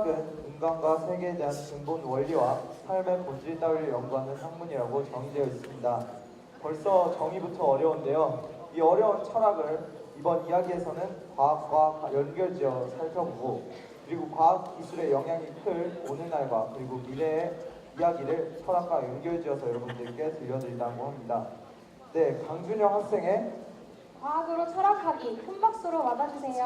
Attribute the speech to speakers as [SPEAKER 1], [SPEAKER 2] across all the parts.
[SPEAKER 1] 철학은 인간과 세계에 대한 근본 원리와 삶의 본질 따위를 연구하는 학문이라고 정의되어 있습니다. 벌써 정의부터 어려운데요. 이 어려운 철학을 이번 이야기에서는 과학과 연결지어 살펴보고, 그리고 과학 기술의 영향이 클 오늘날과 그리고 미래의 이야기를 철학과 연결지어서 여러분들께 들려드린다고 합니다. 네, 강준영 학생의
[SPEAKER 2] 과학으로 철학하기 큰 박수로 맞아주세요.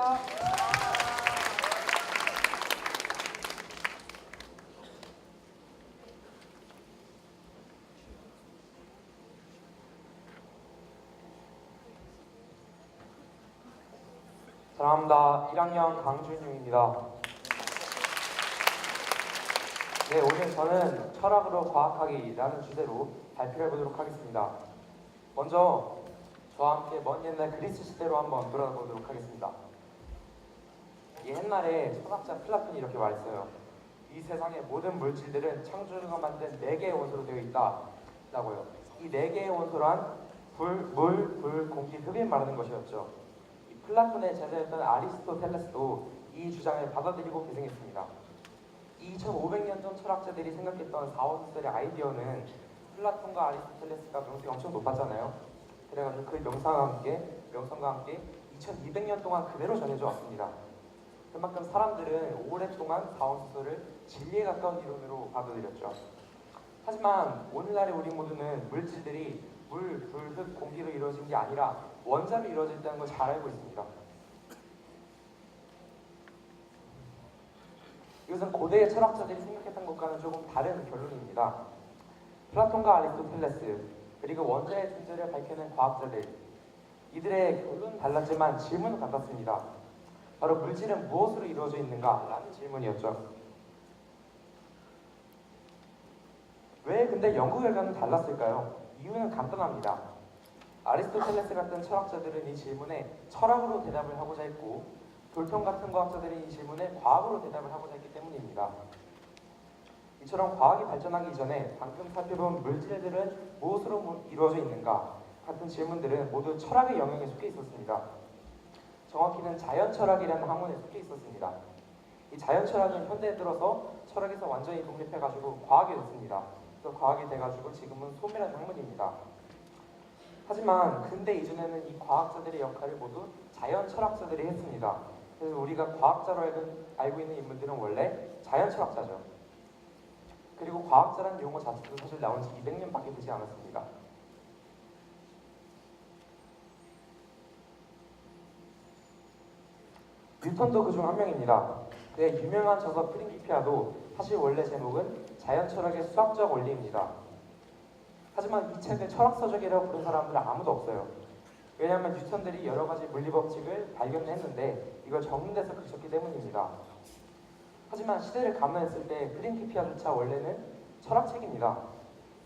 [SPEAKER 3] 사랑합니다. 1학년 강준용입니다. 네, 오늘 저는 철학으로 과학하기라는 주제로 발표를 해보도록 하겠습니다. 먼저 저와 함께 먼 옛날 그리스 시대로 한번 돌아보도록 하겠습니다. 이 옛날에 철학자 플라톤이 이렇게 말했어요. 이 세상의 모든 물질들은 창조주가 만든 4개의 원소로 되어 있다라고요. 이 4개의 원소란 불, 물, 불, 공기, 흙을 말하는 것이었죠. 플라톤의 제자였던 아리스토텔레스도 이 주장을 받아들이고 계승했습니다. 2500년 전 철학자들이 생각했던 4원소설의 아이디어는 플라톤과 아리스토텔레스가 명성이 엄청 높았잖아요. 그래가지고 그 명성과 함께 2200년 동안 그대로 전해져 왔습니다. 그만큼 사람들은 오랫동안 4원소설을 진리에 가까운 이론으로 받아들였죠. 하지만 오늘날의 우리 모두는 물질들이 물, 불, 흙, 공기로 이루어진 게 아니라 원자로 이루어졌다는 걸 잘 알고 있습니다. 이것은 고대의 철학자들이 생각했던 것과는 조금 다른 결론입니다. 플라톤과 아리스토텔레스, 그리고 원자의 존재를 밝혀낸 과학자들, 이들의 결론은 달랐지만 질문은 같았습니다. 바로 물질은 무엇으로 이루어져 있는가? 라는 질문이었죠. 왜 근데 연구 결과는 달랐을까요? 이유는 간단합니다. 아리스토텔레스 같은 철학자들은 이 질문에 철학으로 대답을 하고자 했고, 돌통 같은 과학자들은 이 질문에 과학으로 대답을 하고자 했기 때문입니다. 이처럼 과학이 발전하기 이전에 방금 살펴본 물질들은 무엇으로 이루어져 있는가 같은 질문들은 모두 철학의 영역에 속해 있었습니다. 정확히는 자연철학이라는 학문에 속해 있었습니다. 이 자연철학은 현대에 들어서 철학에서 완전히 독립해가지고 과학이 됐습니다. 그래서 과학이 돼가지고 지금은 소멸한 학문입니다. 하지만 근대 이전에는 이 과학자들의 역할을 모두 자연철학자들이 했습니다. 그래서 우리가 과학자로 알고 있는 인물들은 원래 자연철학자죠. 그리고 과학자라는 용어 자체도 사실 나온 지 200년밖에 되지 않았습니다. 뉴턴도 그중 한 명입니다. 그의 유명한 저서 프린기피아도 사실 원래 제목은 자연철학의 수학적 원리입니다. 하지만 이 책을 철학서적이라고 부른 사람들은 아무도 없어요. 왜냐하면 뉴턴들이 여러 가지 물리법칙을 발견했는데 이걸 정리해서 그쳤기 때문입니다. 하지만 시대를 감안했을 때 프린키피아조차 원래는 철학책입니다.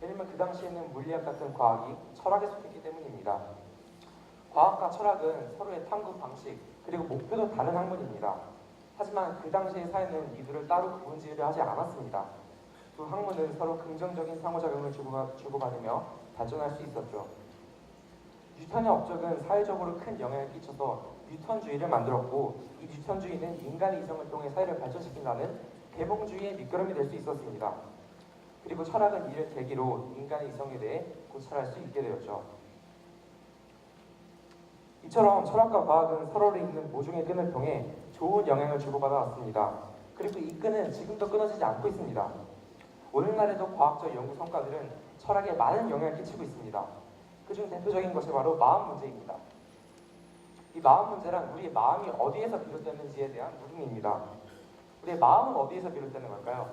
[SPEAKER 3] 왜냐하면 그 당시에는 물리학 같은 과학이 철학에 속했기 때문입니다. 과학과 철학은 서로의 탐구 방식 그리고 목표도 다른 학문입니다. 하지만 그 당시의 사회는 이들을 따로 구분지으려 하지 않았습니다. 두 학문은 서로 긍정적인 상호작용을 주고받으며 발전할 수 있었죠. 뉴턴의 업적은 사회적으로 큰 영향을 끼쳐서 뉴턴주의를 만들었고, 이 뉴턴주의는 인간의 이성을 통해 사회를 발전시킨다는 계몽주의의 밑거름이 될 수 있었습니다. 그리고 철학은 이를 계기로 인간의 이성에 대해 고찰할 수 있게 되었죠. 이처럼 철학과 과학은 서로를 잇는 모종의 끈을 통해 좋은 영향을 주고받아 왔습니다. 그리고 이 끈은 지금도 끊어지지 않고 있습니다. 오늘날에도 과학적 연구 성과들은 철학에 많은 영향을 끼치고 있습니다. 그중 대표적인 것이 바로 마음 문제입니다. 이 마음 문제란 우리의 마음이 어디에서 비롯됐는지에 대한 물음입니다. 우리의 마음은 어디에서 비롯되는 걸까요?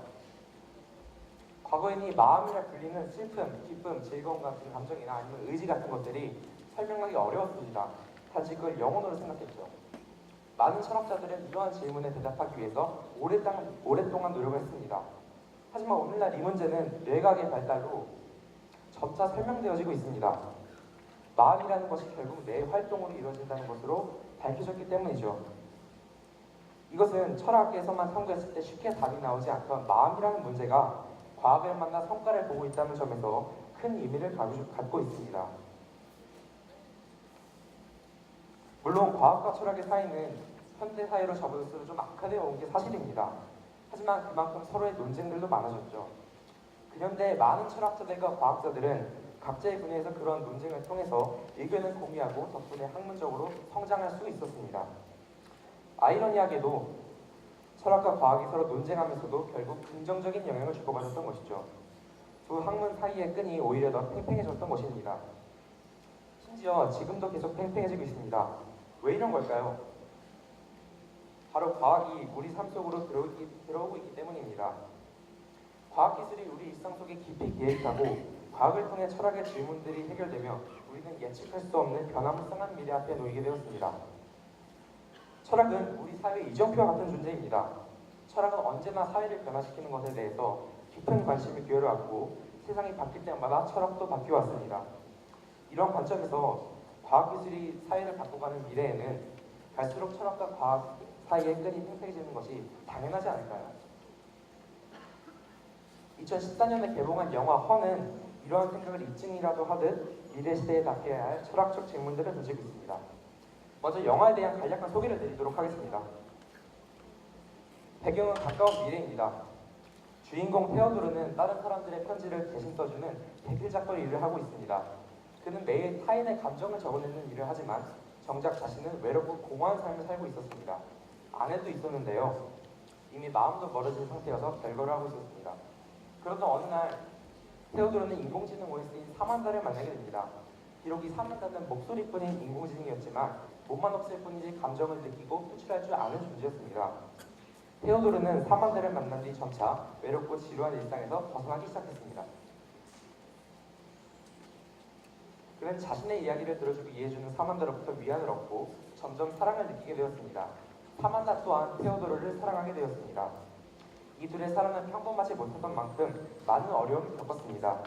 [SPEAKER 3] 과거에는 이 마음이라 불리는 슬픔, 기쁨, 즐거움 같은 감정이나 아니면 의지 같은 것들이 설명하기 어려웠습니다. 단지 그걸 영혼으로 생각했죠. 많은 철학자들은 이러한 질문에 대답하기 위해서 오랫동안 노력을 했습니다. 하지만 오늘날 이 문제는 뇌과학의 발달로 점차 설명되어지고 있습니다. 마음이라는 것이 결국 뇌의 활동으로 이루어진다는 것으로 밝혀졌기 때문이죠. 이것은 철학에서만 탐구했을 때 쉽게 답이 나오지 않던 마음이라는 문제가 과학을 만나 성과를 보고 있다는 점에서 큰 의미를 갖고 있습니다. 물론 과학과 철학의 사이는 현대 사회로 접어들수록 좀 악화되어 온 게 사실입니다. 하지만 그만큼 서로의 논쟁들도 많아졌죠. 그런데 많은 철학자들과 과학자들은 각자의 분야에서 그런 논쟁을 통해서 의견을 공유하고 덕분에 학문적으로 성장할 수 있었습니다. 아이러니하게도 철학과 과학이 서로 논쟁하면서도 결국 긍정적인 영향을 주고받았던 것이죠. 두 학문 사이의 끈이 오히려 더 팽팽해졌던 것입니다. 심지어 지금도 계속 팽팽해지고 있습니다. 왜 이런 걸까요? 바로 과학이 우리 삶 속으로 들어오고 있기 때문입니다. 과학기술이 우리 일상 속에 깊이 개입하고 과학을 통해 철학의 질문들이 해결되며 우리는 예측할 수 없는 변화무쌍한 미래 앞에 놓이게 되었습니다. 철학은 우리 사회의 이정표와 같은 존재입니다. 철학은 언제나 사회를 변화시키는 것에 대해서 깊은 관심이 기울어왔고 세상이 바뀔 때마다 철학도 바뀌어왔습니다. 이런 관점에서 과학기술이 사회를 바꿔가는 미래에는 갈수록 철학과 과학 사이의 끈이 팽팽해지는 것이 당연하지 않을까요? 2014년에 개봉한 영화 허는 이러한 생각을 입증이라도 하듯 미래 시대에 닿게 할 철학적 질문들을 던지고 있습니다. 먼저 영화에 대한 간략한 소개를 드리도록 하겠습니다. 배경은 가까운 미래입니다. 주인공 테오도르는 다른 사람들의 편지를 대신 써주는 대필 작별 일을 하고 있습니다. 그는 매일 타인의 감정을 적어내는 일을 하지만 정작 자신은 외롭고 공허한 삶을 살고 있었습니다. 아내도 있었는데요. 이미 마음도 멀어진 상태여서 별거를 하고 있었습니다. 그러던 어느 날 테오도르는 인공지능 OS인 사만다를 만나게 됩니다. 비록 이 사만다는 목소리뿐인 인공지능이었지만 몸만 없을 뿐이지 감정을 느끼고 표출할 줄 아는 존재였습니다. 테오도르는 사만다를 만난 뒤 점차 외롭고 지루한 일상에서 벗어나기 시작했습니다. 그는 자신의 이야기를 들어주고 이해해주는 사만다로부터 위안을 얻고 점점 사랑을 느끼게 되었습니다. 사만다 또한 테오도르를 사랑하게 되었습니다. 이 둘의 사랑은 평범하지 못했던 만큼 많은 어려움을 겪었습니다.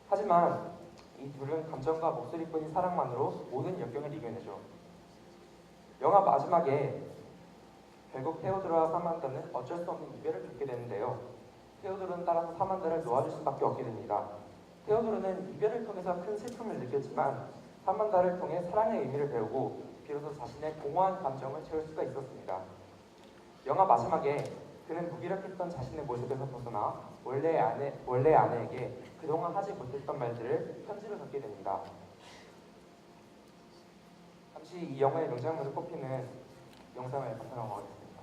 [SPEAKER 3] 하지만 이 둘은 감정과 목소리뿐인 사랑만으로 모든 역경을 이겨내죠. 영화 마지막에 결국 테오도르와 사만다는 어쩔 수 없는 이별을 겪게 되는데요. 테오도르는 따라서 사만다를 놓아줄 수밖에 없게 됩니다. 테오도르는 이별을 통해서 큰 슬픔을 느꼈지만 사만다를 통해 사랑의 의미를 배우고 비로소 자신의 공허한 감정을 채울 수가 있었습니다. 영화 마지막에 그는 무기력했던 자신의 모습에서 벗어나 원래 아내에게 그동안 하지 못했던 말들을 편지로 적게 됩니다. 잠시 이 영화의 명장면을 꼽히는 영상을 감상하고 가겠습니다.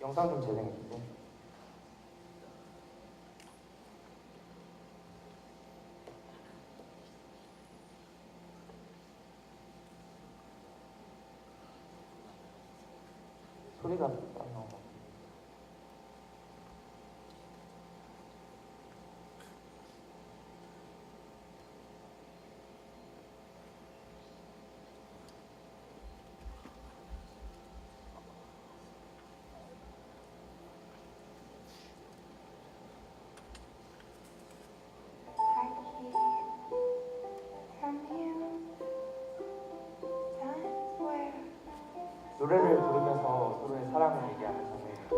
[SPEAKER 3] 영상 좀 재생해주세요. 소리가 안 나와. 노래를 부르면서 서로의 사랑을 얘기하는 장면입니다.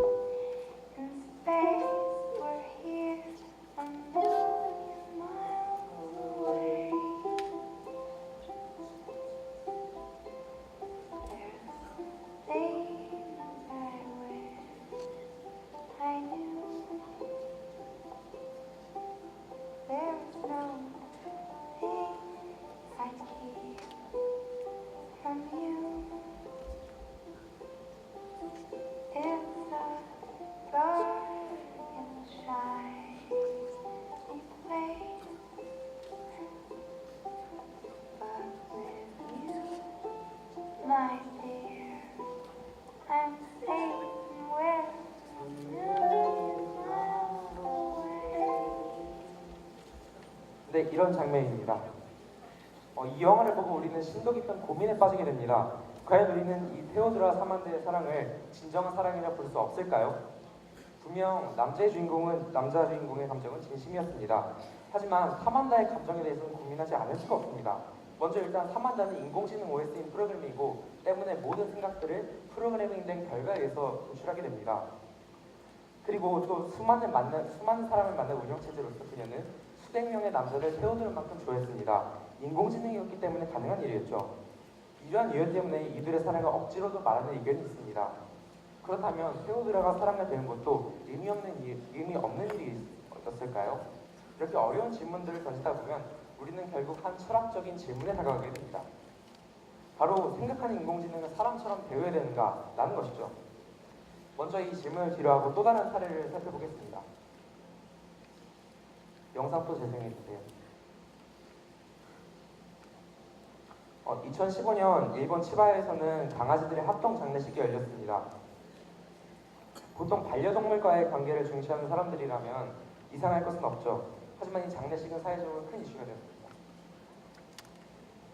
[SPEAKER 3] 네, 이런 장면입니다. 이 영화를 보고 우리는 심도 깊은 고민에 빠지게 됩니다. 과연 우리는 이 테오드라 사만다의 사랑을 진정한 사랑이라 볼 수 없을까요? 분명 남자 주인공의 감정은 진심이었습니다. 하지만 사만다의 감정에 대해서는 고민하지 않을 수가 없습니다. 먼저 일단 사만다는 인공지능 OS인 프로그램이고 때문에 모든 생각들을 프로그래밍된 결과에 의해서 도출하게 됩니다. 그리고 또 수많은 사람을 만난 운영체제로서 그녀는 수백 명의 남자를 테오도르만큼 좋아했습니다. 인공지능이었기 때문에 가능한 일이었죠. 이러한 이유 때문에 이들의 사랑을 억지로도 말하는 의견이 있습니다. 그렇다면 테오드라가 사랑을 배운 것도 의미 없는 일이었을까요? 이렇게 어려운 질문들을 던지다 보면 우리는 결국 한 철학적인 질문에 다가가게 됩니다. 바로 생각하는 인공지능은 사람처럼 배워야 되는가? 라는 것이죠. 먼저 이 질문을 뒤로하고 또 다른 사례를 살펴보겠습니다. 영상 또 재생해주세요. 2015년 일본 치바에서는 강아지들의 합동 장례식이 열렸습니다. 보통 반려동물과의 관계를 중시하는 사람들이라면 이상할 것은 없죠. 하지만 이 장례식은 사회적으로 큰 이슈가 되었습니다.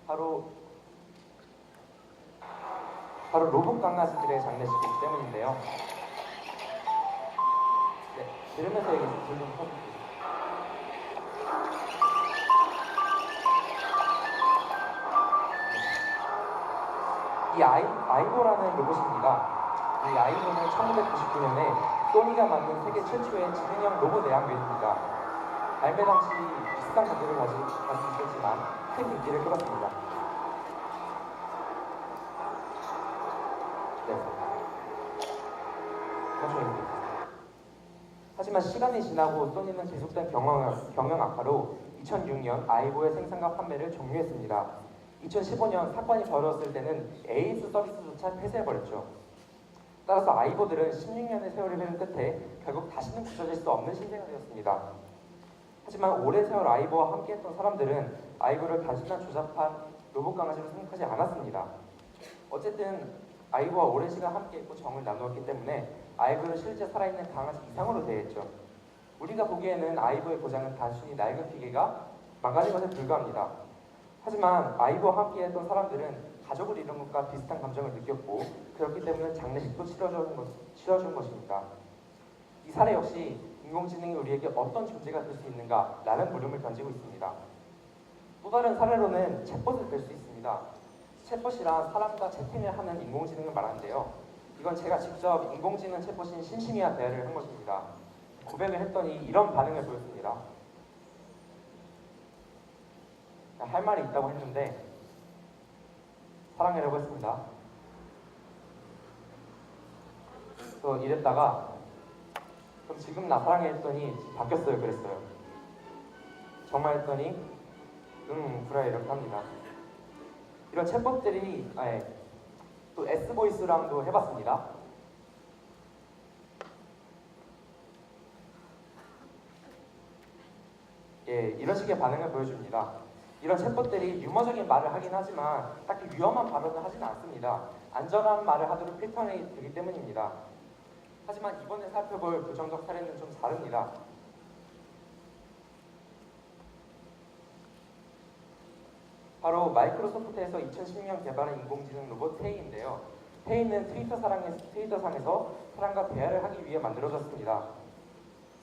[SPEAKER 3] 바로 로봇 강아지들의 장례식이기 때문인데요. 네, 들으면서 얘기 좀 해주세요. 이 아이보라는 로봇입니다. 이 아이보는 1999년에 소니가 만든 세계 최초의 지능형 로봇 애완견입니다. 발매 당시 비슷한 가격을 가지고 있었지만 큰 인기를 끌었습니다. 네. 하지만 시간이 지나고 소니는 계속된 경영 악화로 2006년 아이보의 생산과 판매를 종료했습니다. 2015년 사건이 벌어졌을 때는 AS 서비스조차 폐쇄해버렸죠. 따라서 아이보들은 16년의 세월이 흐른 끝에 결국 다시는 굳혀질 수 없는 신세가 되었습니다. 하지만 오랜 세월 아이보와 함께했던 사람들은 아이보를 단순한 조잡한 로봇 강아지로 생각하지 않았습니다. 어쨌든 아이보와 오랜 시간 함께했고 정을 나누었기 때문에 아이보를 실제 살아있는 강아지 이상으로 대했죠. 우리가 보기에는 아이보의 고장은 단순히 낡은 기계가 망가진 것에 불과합니다. 하지만 아이보와 함께했던 사람들은 가족을 잃은 것과 비슷한 감정을 느꼈고 그렇기 때문에 장례식도 치러준 것입니다. 이 사례 역시 인공지능이 우리에게 어떤 존재가 될 수 있는가 라는 물음을 던지고 있습니다. 또 다른 사례로는 챗봇을 들 수 있습니다. 챗봇이란 사람과 채팅을 하는 인공지능을 말하는데요. 이건 제가 직접 인공지능 챗봇인 신심이와 대화를 한 것입니다. 고백을 했더니 이런 반응을 보였습니다. 할 말이 있다고 했는데 사랑해라고 했습니다. 또 이랬다가 그럼 지금 나 사랑해 했더니 바뀌었어요 그랬어요. 정말 했더니 그래 이렇게 합니다. 이런 챗봇들이 또 S보이스랑도 해봤습니다. 이런 식의 반응을 보여줍니다. 이런 챗봇들이 유머적인 말을 하긴 하지만 딱히 위험한 발언을 하지는 않습니다. 안전한 말을 하도록 필터링이 되기 때문입니다. 하지만 이번에 살펴볼 부정적 사례는 좀 다릅니다. 바로 마이크로소프트에서 2010년 개발한 인공지능 로봇 테이인데요. 테이는 트위터상에서 사람과 대화를 하기 위해 만들어졌습니다.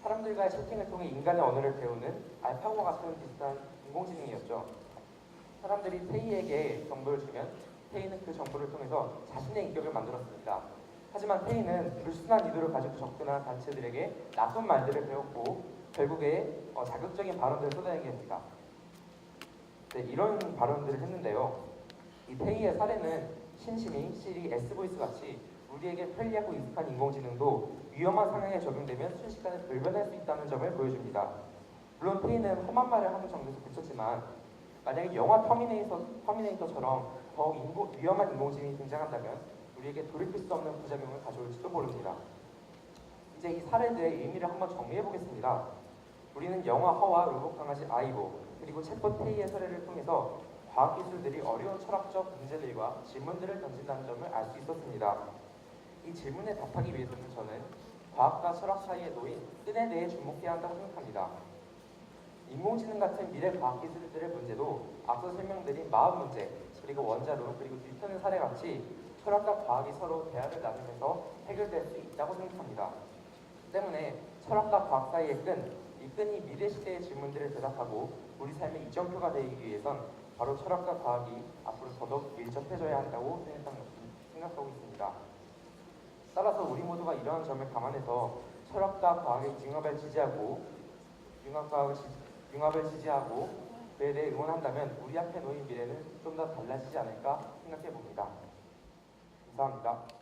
[SPEAKER 3] 사람들과의 채팅을 통해 인간의 언어를 배우는 알파고와 같은 비슷한 인공지능이었죠. 사람들이 테이에게 정보를 주면 테이는 그 정보를 통해서 자신의 인격을 만들었습니다. 하지만 테이는 불순한 의도를 가지고 접근한 단체들에게 나쁜 말들을 배웠고 결국에 자극적인 발언들을 쏟아내게 됩니다. 네, 이런 발언들을 했는데요. 이 테이의 사례는 신심이, 시리, S보이스 같이 우리에게 편리하고 익숙한 인공지능도 위험한 상황에 적용되면 순식간에 돌변할 수 있다는 점을 보여줍니다. 물론 테이는 험한 말을 하는 정도에서 그쳤지만 만약에 영화 터미네이터처럼 더욱 위험한 인공지능이 등장한다면 우리에게 돌이킬 수 없는 부작용을 가져올지도 모릅니다. 이제 이 사례들의 의미를 한번 정리해보겠습니다. 우리는 영화 허와 로봇 강아지 아이보 그리고 챗봇 테이의 사례를 통해서 과학기술들이 어려운 철학적 문제들과 질문들을 던진다는 점을 알 수 있었습니다. 이 질문에 답하기 위해서는 저는 과학과 철학 사이에 놓인 끈에 대해 주목해야 한다고 생각합니다. 인공지능 같은 미래 과학기술들의 문제도 앞서 설명드린 마음 문제, 그리고 원자론, 그리고 뉴턴의 사례같이 철학과 과학이 서로 대화를 나누면서 해결될 수 있다고 생각합니다. 때문에 철학과 과학 사이의 이 끈이 미래 시대의 질문들을 대답하고 우리 삶의 이정표가 되기 위해선 바로 철학과 과학이 앞으로 더더욱 밀접해져야 한다고 생각하고 있습니다. 따라서 우리 모두가 이러한 점을 감안해서 철학과 과학의 융합을 지지하고 그에 대해 응원한다면 우리 앞에 놓인 미래는 좀 더 달라지지 않을까 생각해 봅니다. 감사합니다.